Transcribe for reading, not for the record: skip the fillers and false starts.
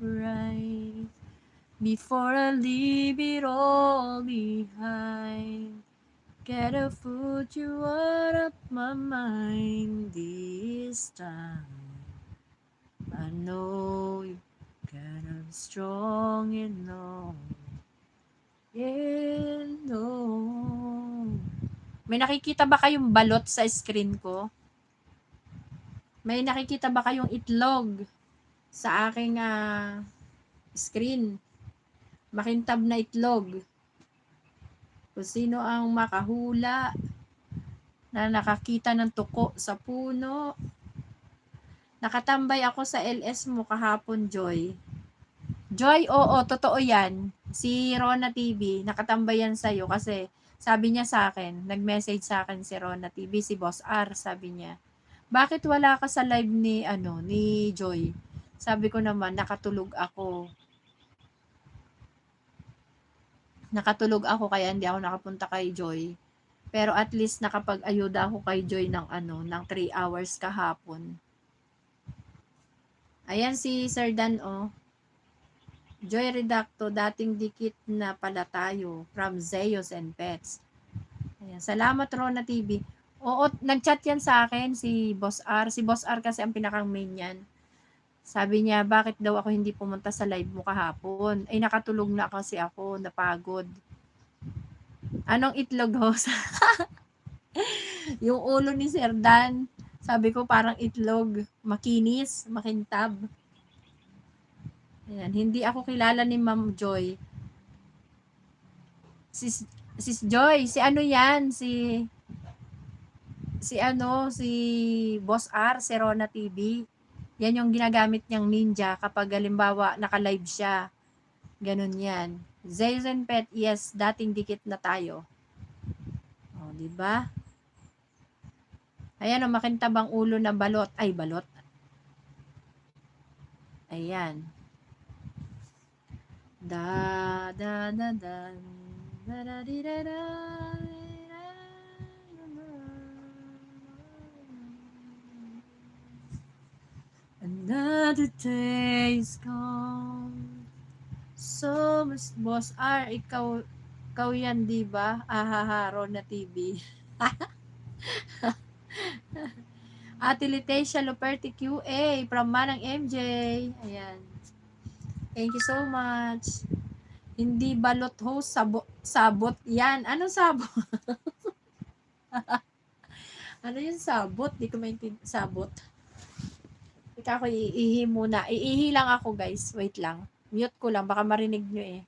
right before I leave it all behind. Gotta put you out of my mind this time. I know you gotta be strong enough. Yeah, no. May nakikita ba kayong balot sa screen ko? May nakikita ba kayong itlog sa aking screen? Makintab na itlog. Kung sino ang makahula na nakakita ng tuko sa puno. Nakatambay ako sa LS mo kahapon, Joy. Joy, oo, totoo yan. Si Rona TV, nakatambay yan sa'yo kasi sabi niya sa akin, nag-message sa akin si Rona TV, si Boss R, sabi niya, bakit wala ka sa live ni Joy? Sabi ko naman, nakatulog ako. Nakatulog ako kaya hindi ako nakapunta kay Joy. Pero at least nakapag-ayuda ako kay Joy ng 3 hours kahapon. Ayan si Sir Dan, oh. Joy Redacto, dating dikit na pala tayo from Zeus and Pets. Ayan. Salamat, Rona TV. Oo, nag-chat yan sa akin, si Boss R. Si Boss R kasi ang pinakang main yan. Sabi niya, bakit daw ako hindi pumunta sa live mo kahapon? Ay, nakatulog na kasi ako, napagod. Anong itlog, host? Yung ulo ni Sir Dan, sabi ko parang itlog, makinis, makintab. Ayan, hindi ako kilala ni Ma'am Joy. Sis Joy, si ano yan? Si Boss R, si Rona TV. Yan yung ginagamit niyang ninja kapag halimbawa naka-live siya. Ganun yan. Zazen Pet, yes, dating dikit na tayo. O, di ba? Ayan, makintabang ulo na balot. Ay, balot. Ayan. Da da da da da da di da da. Another day is gone. So, Boss R, ikaw yan, di ba? Ahaha, Rona TV. Ate Leticia Luperti QA from Manang MJ. Ayan. Thank you so much. Hindi balot host, sabot yan. Anong sabot? Ano yung sabot? Di ko maintindihan. Sabot. Ika ako iihi muna. Iihi lang ako, guys. Wait lang. Mute ko lang. Baka marinig nyo eh.